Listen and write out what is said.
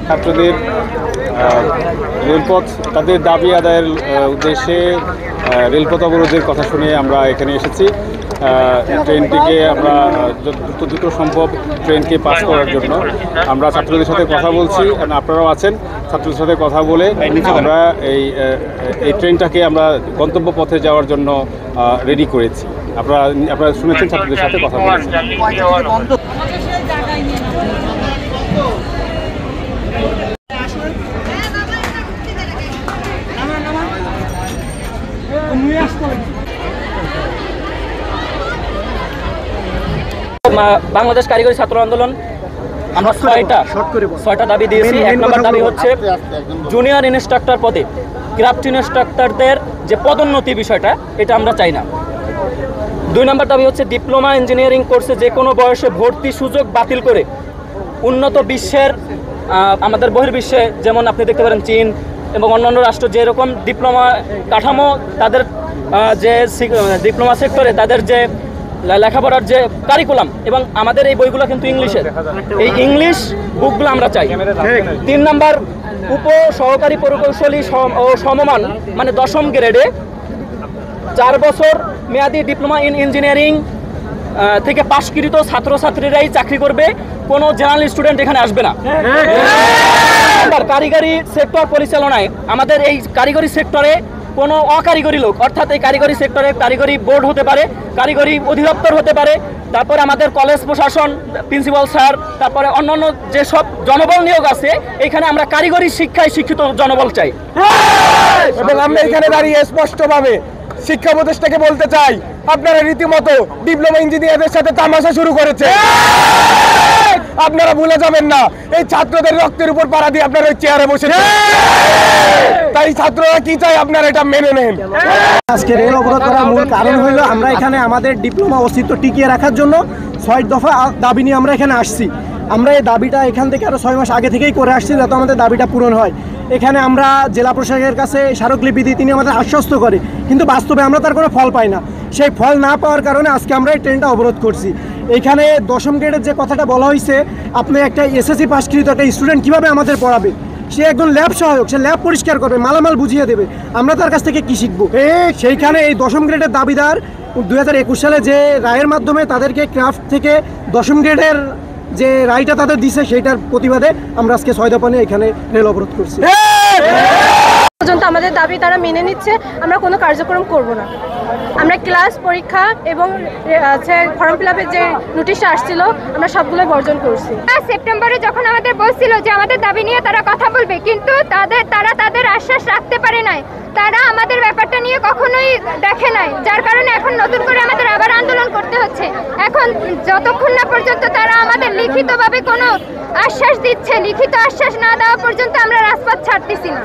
ছাত্রদের রেলপথ তাদের দাবি আদায়ের উদ্দেশ্যে রেলপথ অবরোধের কথা শুনে আমরা এখানে এসেছি। ট্রেনটিকে আমরা যত দ্রুত সম্ভব ট্রেনকে পাস করার জন্য আমরা ছাত্রদের সাথে কথা বলছি। আপনারাও আছেন, ছাত্রদের সাথে কথা বলে আমরা এই ট্রেনটাকে আমরা গন্তব্য পথে যাওয়ার জন্য রেডি করেছি। আপনারা শুনেছেন ছাত্রদের সাথে কথা বলেছি। বাংলাদেশ কারিগরি ছাত্র আন্দোলন আমরা ছয়টা দাবি দিয়েছি। 1 নম্বর দাবি হচ্ছে জুনিয়র ইনস্ট্রাক্টর পদে ক্রাফট ইনস্ট্রাক্টরদের যে পদোন্নতি বিষয়টা, এটা আমরা চাই না। 2 নম্বর দাবি হচ্ছে ডিপ্লোমা ইঞ্জিনিয়ারিং কোর্সে যে কোনো বয়সে ভর্তি সুযোগ বাতিল করে উন্নত বিশ্বের আমাদের বহির্বিশ্বে, যেমন আপনি দেখতে পারেন চীন এবং অন্যান্য রাষ্ট্র যেরকম ডিপ্লোমা কাঠামো, তাদের যে ডিপ্লোমা সেক্টরে তাদের যে লেখাপড়ার যে কারিকুলাম, এবং আমাদের এই বইগুলো কিন্তু ইংলিশের, এই ইংলিশ বুকগুলো আমরা চাই। 3 নম্বর উপ সহকারী প্রকৌশলী ও সমমান মানে 10ম গ্রেডে 4 বছর মেয়াদী ডিপ্লোমা ইন ইঞ্জিনিয়ারিং থেকে পাশকৃত ছাত্রছাত্রীরাই চাকরি করবে, কোনো জেনারেল স্টুডেন্ট এখানে আসবে না। কারিগরি সেক্টর পরিচালনায় আমাদের এই কারিগরি সেক্টরে কোনো অকারিগরি লোক, অর্থাৎ এই কারিগরি সেক্টরে কারিগরি বোর্ড হতে পারে, কারিগরি অধিদপ্তর হতে পারে, তারপরে আমাদের কলেজ প্রশাসন, প্রিন্সিপাল স্যার, তারপরে অন্যান্য যেসব জনবল নিয়োগ আছে, এখানে আমরা কারিগরি শিক্ষায় শিক্ষিত জনবল চাই। এবং আমরা এখানে দাঁড়িয়ে স্পষ্টভাবে শিক্ষা উপদেষ্টাকে বলতে চাই, আপনারা রীতিমতো ডিপ্লোমা ইঞ্জিনিয়ারদের সাথে তামাশা শুরু করেছে। আপনারা ভুলে যাবেন না, এই ছাত্রদের রক্তের উপর পাড়া দিয়ে আপনারা ওই চেয়ারে বসেছেন। তাই ছাত্ররা কি চাই আপনারা এটা মেনে নেন। আজকে রেল অবরোধ করার মূল কারণ হলো আমরা এখানে আমাদের ডিপ্লোমা অস্তিত্ব টিকিয়ে রাখার জন্য 6 দফা দাবি নিয়ে আমরা এখানে আসছি। আমরা এই দাবিটা এখান থেকে আরও 6 মাস আগে থেকেই করে আসছি, যাতে আমাদের দাবিটা পূরণ হয়। এখানে আমরা জেলা প্রশাসকের কাছে স্মারকলিপি দিই, তিনি আমাদের আশ্বস্ত করে, কিন্তু বাস্তবে আমরা তার কোনো ফল পাই না। সেই ফল না পাওয়ার কারণে আজকে আমরা এই ট্রেনটা অবরোধ করছি। এখানে 10ম গ্রেডের যে কথাটা বলা হয়েছে, আপনি একটা এসএসসি পাশকৃত একটা স্টুডেন্ট কীভাবে আমাদের পড়াবে? সে একজন ল্যাব সহায়ক, সে ল্যাব পরিষ্কার করবে, মালামাল বুঝিয়ে দেবে, আমরা তার কাছ থেকে কী শিখবো? সেইখানে এই 10ম গ্রেডের দাবিদার 2021 সালে যে রায়ের মাধ্যমে তাদেরকে ক্রাফট থেকে 10ম গ্রেডের যে রায়টা তাদের দিছে, সেইটার প্রতিবাদে আমরা আজকে 6 দফা নিয়ে এখানে রেল অবরোধ করছি। পর্যন্ত আমাদের দাবি তারা মেনে নিচ্ছে, আমরা কোনো কার্যক্রম করব না। আমরা ক্লাস, পরীক্ষা এবং ফর্ম ফিল আপের যে নোটিশটা আসছিল, আমরা সবগুলো বর্জন করছি। সেপ্টেম্বরে যখন আমাদের বলছিল যে আমাদের দাবি নিয়ে তারা কথা বলবে, কিন্তু তারা তাদের আশ্বাস রাখতে পারে নাই। তারা আমাদের ব্যাপারটা নিয়ে কখনোই দেখে নাই, যার কারণে এখন নতুন করে আমাদের আবার আন্দোলন করতে হচ্ছে। এখন যতক্ষণ না পর্যন্ত তারা আমাদের লিখিতভাবে কোনো আশ্বাস দিচ্ছে, লিখিত আশ্বাস না দেওয়া পর্যন্ত আমরা রাজপথ ছাড়তেছি না।